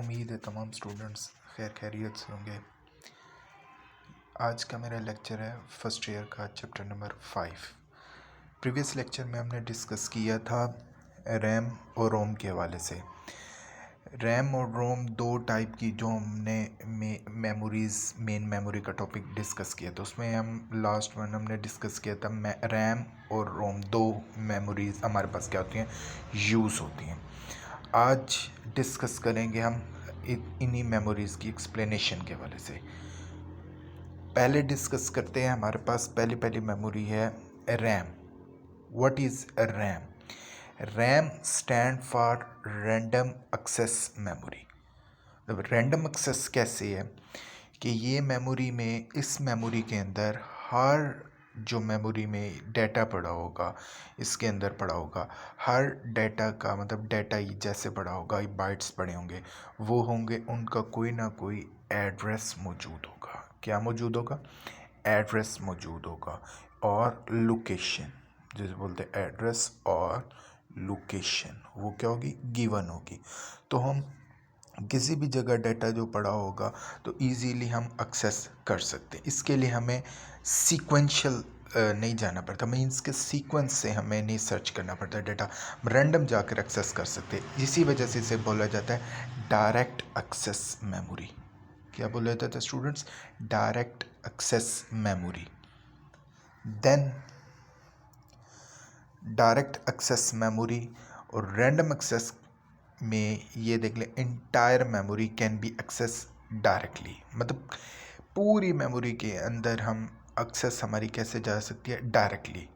उम्मीद है तमाम स्टूडेंट्स खैरियत से होंगे। आज का मेरा लेक्चर है फर्स्ट ईयर का चैप्टर नंबर 5। प्रीवियस लेक्चर में हमने डिस्कस किया था रैम और रोम के हवाले से। रैम और रोम दो टाइप की जो हमने मेमोरीज़ मेन मेमोरी का टॉपिक डिस्कस किया था, उसमें हमने डिस्कस किया था रैम और रोम दो मेमोरीज़ हमारे पास क्या होती हैं, यूज़ होती हैं। आज डिस्कस करेंगे हम इन्हीं मेमोरीज़ की एक्सप्लेनेशन के हवाले से। पहले डिस्कस करते हैं, हमारे पास पहली मेमोरी है RAM. What is RAM? RAM stand for random access memory. Random access कैसे है कि ये मेमोरी में, इस मेमोरी के अंदर हर जो मेमोरी में डाटा पड़ा होगा, इसके अंदर पड़ा होगा, हर डाटा का मतलब डाटा ही जैसे पड़ा होगा, बाइट्स पड़े होंगे, वो होंगे उनका कोई ना कोई एड्रेस मौजूद होगा। क्या मौजूद होगा? एड्रेस मौजूद होगा और लोकेशन, जैसे बोलते हैं एड्रेस और लोकेशन, वो क्या होगी? गिवन होगी। तो हम किसी भी जगह डाटा जो पड़ा होगा तो इजीली हम एक्सेस कर सकते हैं। इसके लिए हमें सीक्वेंशियल नहीं जाना पड़ता, मीन्स के सीक्वेंस से हमें नहीं सर्च करना पड़ता, डाटा रैंडम जाकर एक्सेस कर सकते हैं। इसी वजह से इसे बोला जाता है डायरेक्ट एक्सेस मेमोरी। क्या बोला जाता है students? Direct access memory. Then direct access memory और रैंडम एक्सेस में ये देख लें, entire memory can be access directly, मतलब पूरी मेमोरी के अंदर हम एक्सेस हमारी कैसे जा सकती है? डायरेक्टली।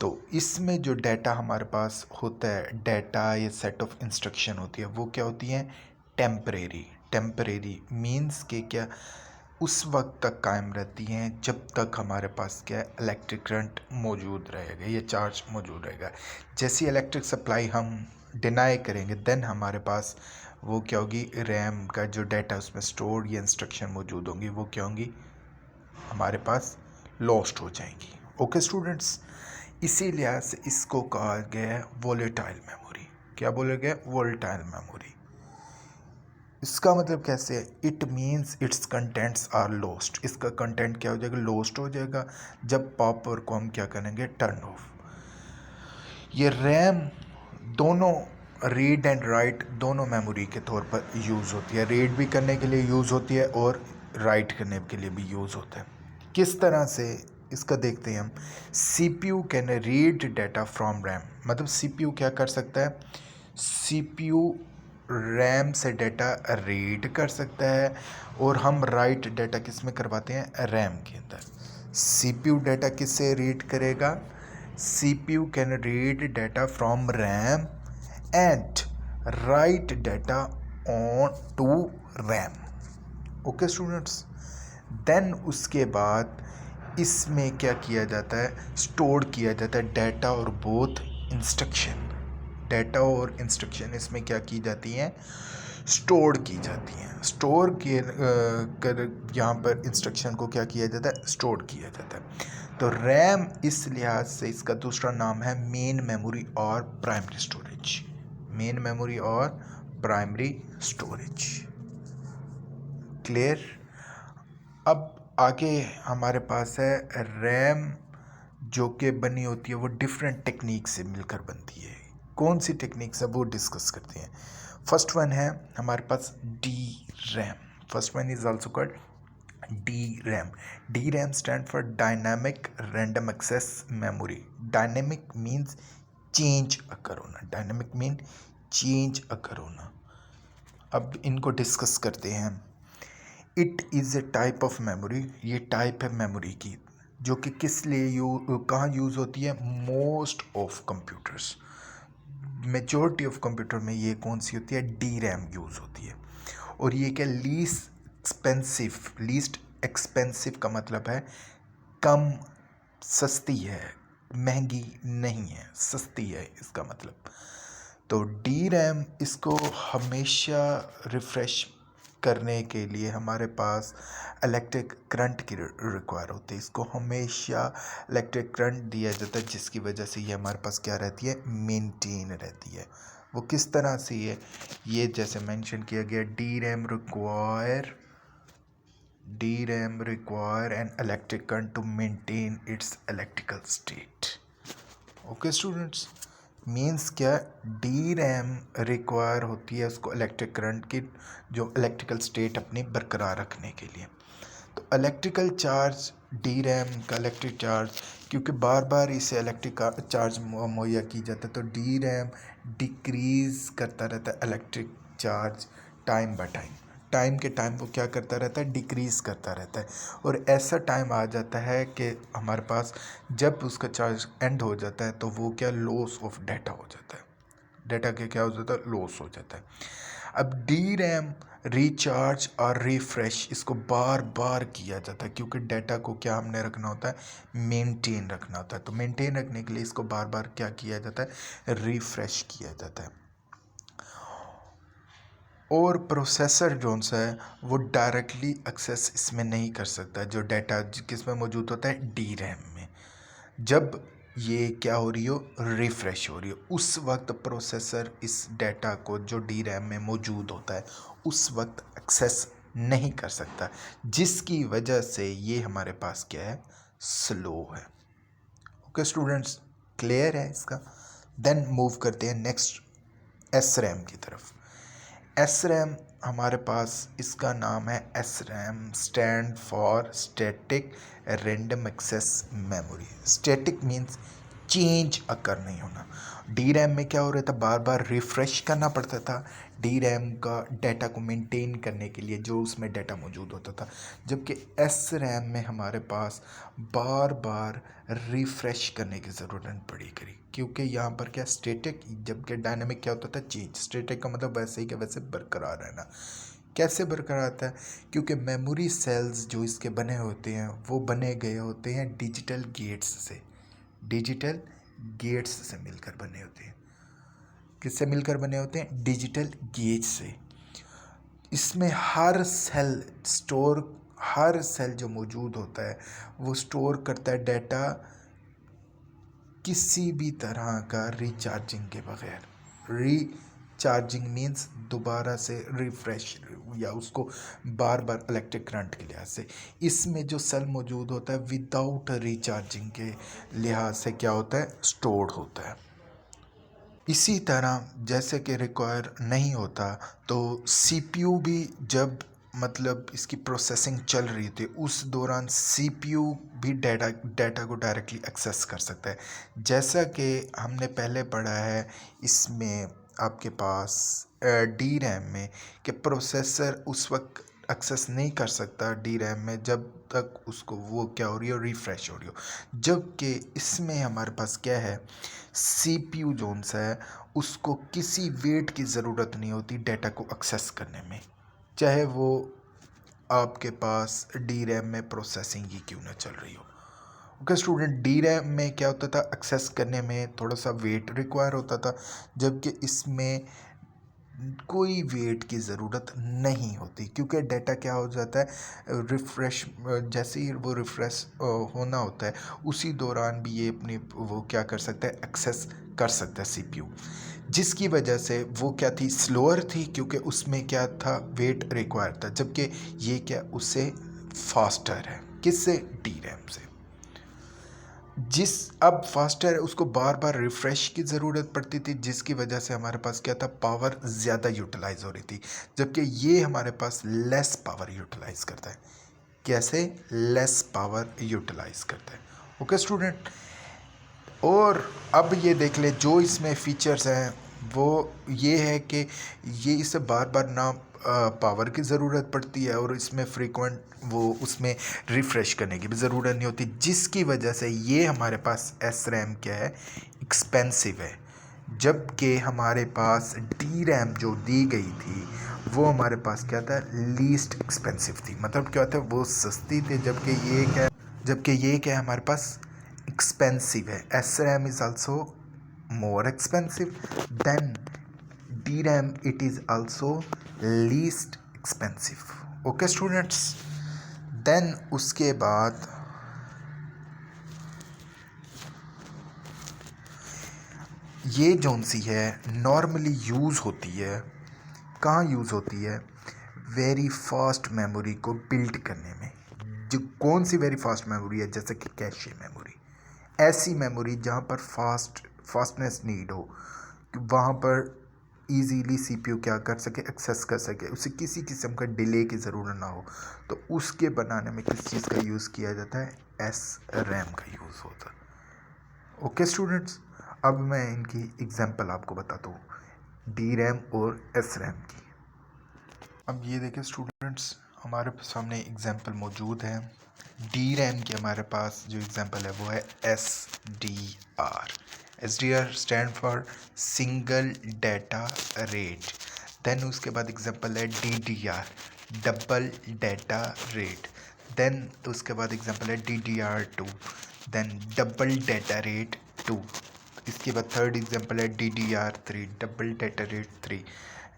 तो इसमें जो डाटा हमारे पास होता है, डाटा या सेट ऑफ इंस्ट्रक्शन होती है, वो क्या होती हैं? टेम्परेरी। टेम्परेरी मीन्स के क्या, उस वक्त तक कायम रहती हैं जब तक हमारे पास क्या है, इलेक्ट्रिक करंट मौजूद रहेगा या चार्ज मौजूद रहेगा। जैसी इलेक्ट्रिक सप्लाई हम डिनाई करेंगे, देन हमारे पास वो क्या होगी? रैम का जो डाटा उसमें स्टोर या इंस्ट्रक्शन मौजूद होंगी, वो क्या होंगी? हमारे पास लॉस्ट हो जाएंगी। ओके स्टूडेंट्स, इसी लिहाज से इसको कहा गया है वोलेटाइल मेमोरी। क्या बोला गया? Volatile memory. इसका मतलब कैसे है? It means its contents are lost. इसका कंटेंट क्या हो जाएगा? लॉस्ट हो जाएगा जब पावर को हम क्या करेंगे? Turn off. ये रैम दोनों रीड एंड राइट दोनों मेमोरी के तौर पर यूज़ होती है। रीड भी करने के लिए यूज़ होती है और राइट करने के लिए भी यूज़ होता है। किस तरह से इसका देखते हैं हम। CPU can read data from RAM, मतलब CPU क्या कर सकता है? CPU रैम से डाटा रीड कर सकता है और हम राइट डाटा किस में करवाते हैं? रैम के अंदर। CPU डाटा किससे रीड करेगा? CPU can read data from RAM and write data on to RAM. Okay students, then उसके बाद इसमें क्या किया जाता है? स्टोर किया जाता है डाटा और बोथ इंस्ट्रक्शन। डाटा और इंस्ट्रक्शन इसमें क्या की जाती हैं? स्टोर की जाती हैं। स्टोर किए कर यहाँ पर इंस्ट्रक्शन को क्या किया जाता है? स्टोर किया जाता है। तो रैम इस लिहाज से इसका दूसरा नाम है मेन मेमोरी और प्राइमरी स्टोरेज। मेन मेमोरी और प्राइमरी स्टोरेज। क्लियर? अब आगे हमारे पास है रैम, जो कि बनी होती है वो डिफरेंट टेक्निक से मिलकर बनती है। कौन सी टेक्निक से, वो डिस्कस करते हैं। फर्स्ट वन है हमारे पास D RAM. First one is also called D RAM. D RAM stand for dynamic random access memory. Dynamic means change occur होना, डायनेमिक मीन चेंज अकर होना। अब इनको डिस्कस करते हैं। It is a type of memory, ये type है memory की, जो कि किस लिए कहाँ यूज़ होती है? Most of computers, majority of computer में ये कौन सी होती है? डी रैम यूज़ होती है। और ये क्या? लीस्ट एक्सपेंसिव का मतलब है कम, सस्ती है, महंगी नहीं है, सस्ती है इसका मतलब। तो डी रैम, इसको हमेशा रिफ़्रेश करने के लिए हमारे पास इलेक्ट्रिक करंट की रिक्वायर होती है। इसको हमेशा इलेक्ट्रिक करंट दिया जाता है, जिसकी वजह से ये हमारे पास क्या रहती है? मेंटेन रहती है। वो किस तरह से है, ये जैसे मेंशन किया गया, DRAM require an electric current to maintain its electrical state. Okay students, means क्या, DRAM रिक्वायर होती है उसको इलेक्ट्रिक करंट की, जो इलेक्ट्रिकल स्टेट अपनी बरकरार रखने के लिए। तो इलेक्ट्रिकल चार्ज, DRAM का इलेक्ट्रिक चार्ज, क्योंकि बार बार इसे इलेक्ट्रिक चार्ज मुहैया की जाता है, तो DRAM डिक्रीज़ करता रहता है electric charge time by time के टाइम वो क्या करता रहता है, डिक्रीज़ करता रहता है। और ऐसा टाइम आ जाता है कि हमारे पास जब उसका चार्ज एंड हो जाता है तो वो क्या, लॉस ऑफ डाटा हो जाता है, डाटा के क्या हो जाता है, लॉस हो जाता है। अब DRAM रिचार्ज और रिफ्रेश इसको बार बार किया जाता है, क्योंकि डाटा को क्या हमने रखना होता है, मेंटेन रखना होता है। तो मेंटेन रखने के लिए इसको बार बार क्या किया जाता है, रिफ्रेश किया जाता है। और प्रोसेसर जोन सा है वो डायरेक्टली एक्सेस इसमें नहीं कर सकता, जो डाटा किस में मौजूद होता है, DRAM में। जब ये क्या हो रही हो, रिफ़्रेश हो रही हो, उस वक्त प्रोसेसर इस डाटा को जो DRAM में मौजूद होता है उस वक्त एक्सेस नहीं कर सकता, जिसकी वजह से ये हमारे पास क्या है, स्लो है। ओके स्टूडेंट्स, क्लियर है इसका। देन मूव करते हैं नेक्स्ट SRAM की तरफ। SRAM हमारे पास, इसका नाम है SRAM, stand for static random access memory. Static means change occur नहीं होना। DRAM में क्या हो रहा था, बार बार रिफ़्रेश करना पड़ता था DRAM का डाटा को मेंटेन करने के लिए, जो उसमें डाटा मौजूद होता था। जबकि SRAM में हमारे पास बार बार रिफ़्रेश करने की ज़रूरत पड़ी करी, क्योंकि यहाँ पर क्या, स्टैटिक, जबकि डायनामिक क्या होता था, चेंज। स्टैटिक का मतलब वैसे ही कि वैसे बरकरार रहना। कैसे बरकरार रहता है, क्योंकि मेमोरी सेल्स जो इसके बने होते हैं वो बने गए होते हैं डिजिटल गेट्स से, डिजिटल गेट्स से मिलकर बने होते हैं। किससे मिलकर बने होते हैं, डिजिटल गेट से। इसमें हर सेल जो मौजूद होता है वो स्टोर करता है डाटा, किसी भी तरह का रिचार्जिंग के बगैर। रिचार्जिंग मीन्स दोबारा से रिफ्रेश, या उसको बार बार इलेक्ट्रिक करंट के लिहाज से। इसमें जो सेल मौजूद होता है विदाउट रिचार्जिंग के लिहाज से क्या होता है, स्टोर्ड होता है। इसी तरह जैसे कि रिक्वायर नहीं होता, तो CPU भी जब मतलब इसकी प्रोसेसिंग चल रही थी उस दौरान CPU भी डाटा को डायरेक्टली एक्सेस कर सकता है। जैसा कि हमने पहले पढ़ा है इसमें आपके पास DRAM में, कि प्रोसेसर उस वक्त एक्सेस नहीं कर सकता DRAM में जब तक उसको वो क्या हो रही हो, रिफ़्रेश हो रही हो। जबकि इसमें हमारे पास क्या है, CPU जोन सा है उसको किसी वेट की ज़रूरत नहीं होती डाटा को एक्सेस करने में, चाहे वो आपके पास DRAM में प्रोसेसिंग ही क्यों ना चल रही हो। ओके स्टूडेंट, DRAM में क्या होता था, एक्सेस करने में थोड़ा सा वेट रिक्वायर होता था, जबकि इसमें कोई वेट की ज़रूरत नहीं होती, क्योंकि डाटा क्या हो जाता है, रिफ़्रेश, जैसे ही वो रिफ़्रेश होना होता है उसी दौरान भी ये अपनी वो क्या कर सकता है, एक्सेस कर सकता है CPU, जिसकी वजह से वो क्या थी, स्लोअर थी, क्योंकि उसमें क्या था, वेट रिक्वायर था। जबकि ये क्या, उससे फास्टर है, किससे, DRAM से। जिस अब फास्टर है उसको बार बार रिफ़्रेश की ज़रूरत पड़ती थी, जिसकी वजह से हमारे पास क्या था, पावर ज़्यादा यूटिलाइज हो रही थी। जबकि ये हमारे पास लेस पावर यूटिलाइज करता है। कैसे, लेस पावर यूटिलाइज करता है। ओके स्टूडेंट, और अब ये देख ले जो इसमें फ़ीचर्स हैं वो ये है कि ये इसे बार बार ना पावर की ज़रूरत पड़ती है, और इसमें फ्रीक्वेंट वो उसमें रिफ़्रेश करने की भी ज़रूरत नहीं होती, जिसकी वजह से ये हमारे पास SRAM क्या है, एक्सपेंसिव है। जबकि हमारे पास DRAM जो दी गई थी वो हमारे पास क्या था, लीस्ट एक्सपेंसिव थी। मतलब क्या होता है, वो सस्ती थी, जबकि ये क्या है हमारे पास, एक्सपेंसिव है। SRAM is also more expensive than DRAM, it is also least expensive. Okay students, then उसके बाद ये जौन सी है नॉर्मली यूज़ होती है, कहाँ यूज़ होती है? वेरी फास्ट मेमोरी को बिल्ड करने में। जो कौन सी वेरी फास्ट मेमोरी है? जैसे कि कैशे मेमोरी, ऐसी मेमोरी जहाँ पर फास्टनेस नीड हो, वहाँ पर इजीली सीपीयू क्या कर सके, एक्सेस कर सके, उसे किसी किस्म का डिले की ज़रूरत ना हो, तो उसके बनाने में किस चीज़ का यूज़ किया जाता है? एस रैम का यूज़ होता है। ओके स्टूडेंट्स, अब मैं इनकी एग्जांपल आपको बताता हूँ, डी रैम और एस रैम की। अब ये देखिए स्टूडेंट्स, हमारे सामने एग्जांपल मौजूद है। डी रैम की हमारे पास जो एग्जांपल है वो है S D R. S D R stand for single data rate. Then उसके बाद एग्जांपल है D D R, double data rate. Then उसके बाद एग्जांपल है D D R two, then double data rate two. इसके बाद थर्ड एग्जांपल है D D R three, double data rate three.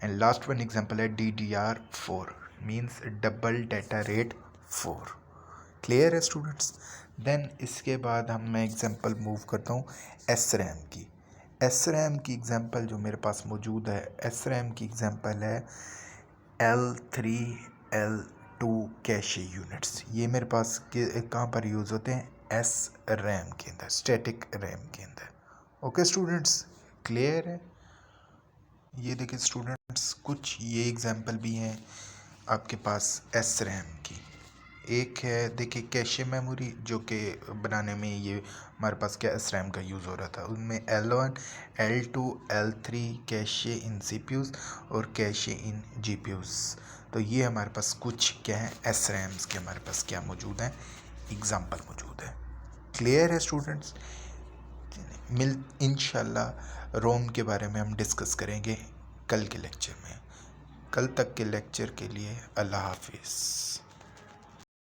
And last one example है D D R four, means double data rate four. Clear है students? Then इसके बाद मैं example move करता हूँ एस रैम की। एस रैम की एग्जांपल जो मेरे पास मौजूद है, एस रैम की एग्जांपल है L3 L2 कैशे यूनिट्स। ये मेरे पास कहाँ पर यूज़ होते हैं? एस रैम के अंदर, स्टैटिक रैम के अंदर। ओके स्टूडेंट्स, क्लियर है? ये देखिए स्टूडेंट्स, कुछ ये एग्जांपल भी हैं आपके पास एस रैम की। एक है देखिए कैशे मेमोरी, जो कि बनाने में ये हमारे पास क्या एस रैम का यूज़ हो रहा था। उनमें L1 L2 L3 कैशे इन सीपीयूज़ और कैशे इन जीपीयूज़। तो ये हमारे पास कुछ क्या है एस रैम्स के हमारे पास क्या मौजूद हैं, एग्जांपल मौजूद है। क्लियर है स्टूडेंट्स? इंशाल्लाह रोम के बारे में हम डिस्कस करेंगे कल के लेक्चर में। कल तक के लेक्चर के लिए अल्लाह हाफिज़।